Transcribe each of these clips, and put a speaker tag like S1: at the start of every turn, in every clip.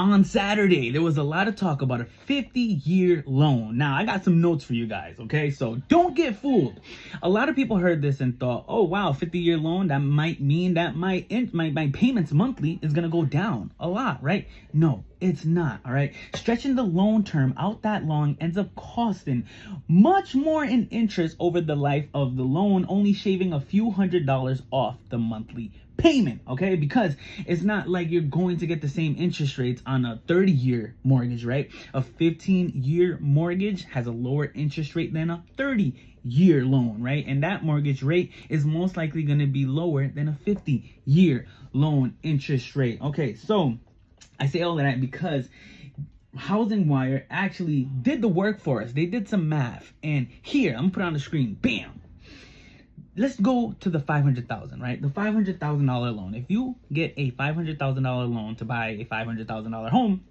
S1: on Saturday, there was a lot of talk about a 50-year loan. Now, I got some notes for you guys, okay? So don't get fooled. A lot of people heard this and thought, oh, wow, 50-year loan, that might mean that my payments monthly is going to go down a lot, right? No, it's not, all right? Stretching the loan term out that long ends up costing much more in interest over the life of the loan, only shaving a few $100s off the monthly payment, okay? Because it's not like you're going to get the same interest rates on a 30-year mortgage, right? A 15-year mortgage has a lower interest rate than a 30-year loan, right? And that mortgage rate is most likely going to be lower than a 50-year loan interest rate. Okay, so I say all of that because Housing Wire actually did the work for us. They did some math, and here, I'm gonna put it on the screen, bam. Let's go to the $500,000, right? The $500,000 loan. If you get a $500,000 loan to buy a $500,000 home,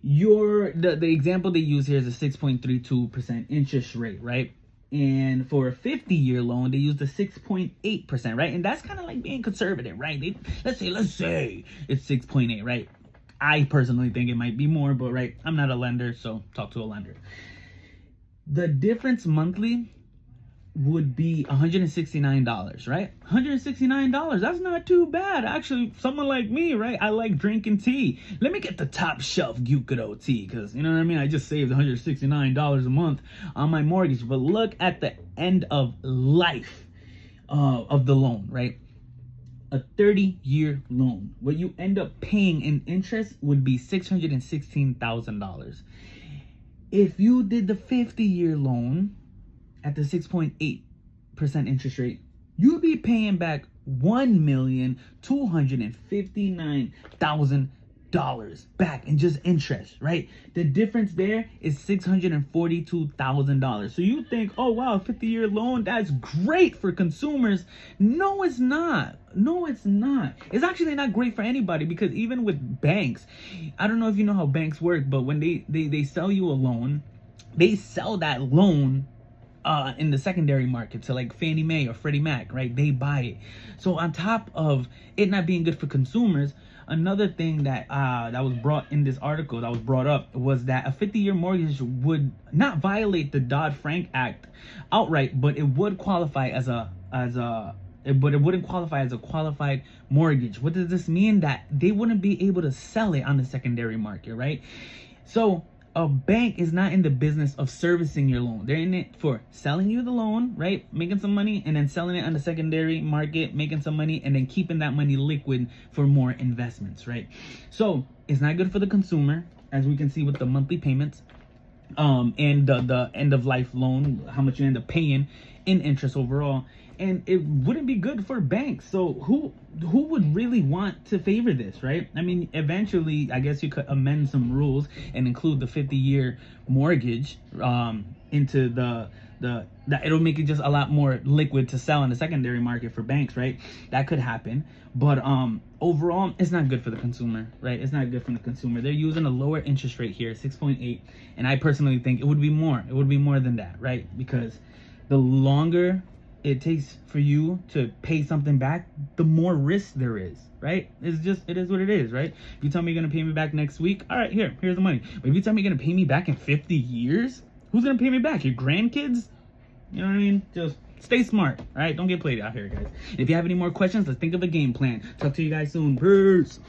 S1: the example they use here is a 6.32% interest rate, right? And for a 50-year loan, they use the 6.8%, right? And that's kind of like being conservative, right? Let's say it's 6.8, right? I personally think it might be more, but right, I'm not a lender, so talk to a lender. The difference monthly would be $169, right? $169, that's not too bad. Actually, someone like me, right? I like drinking tea. Let me get the top shelf Gyukudo tea, because, you know what I mean? I just saved $169 a month on my mortgage. But look at the end of life of the loan, right? A 30-year loan. What you end up paying in interest would be $616,000. If you did the 50-year loan at the 6.8% interest rate, you'd be paying back $1,259,000 back in just interest, right? The difference there is $642,000. So you think, oh wow, 50-year loan, that's great for consumers. No, it's not. No, it's not. It's actually not great for anybody, because even with banks, I don't know if you know how banks work, but when they sell you a loan, they sell that loan in the secondary market, so like Fannie Mae or Freddie Mac, right? They buy it. So on top of it not being good for consumers, another thing that that was brought in this article, that was brought up, was that a 50-year mortgage would not violate the Dodd-Frank Act outright, but it would qualify but it wouldn't qualify as a qualified mortgage. What does this mean? That they wouldn't be able to sell it on the secondary market, right? So a bank is not in the business of servicing your loan. They're in it for selling you the loan, right? Making some money, and then selling it on the secondary market, making some money, and then keeping that money liquid for more investments, right? So it's not good for the consumer, as we can see with the monthly payments, and the end of life loan, how much you end up paying in interest overall. And it wouldn't be good for banks. So who would really want to favor this, right? I mean, eventually, I guess you could amend some rules and include the 50-year mortgage into that it'll make it just a lot more liquid to sell in the secondary market for banks, right? That could happen. But overall, it's not good for the consumer, right? It's not good for the consumer. They're using a lower interest rate here, 6.8, and I personally think it would be more. It would be more than that, right? Because the longer it takes for you to pay something back, the more risk there is, right? It is what it is, right? If you tell me you're gonna pay me back next week, all right, here's the money. But if you tell me you're gonna pay me back in 50 years, who's gonna pay me back? Your grandkids? You know what I mean? Just stay smart, all right? Don't get played out here, guys. If you have any more questions, let's think of a game plan. Talk to you guys soon. Peace.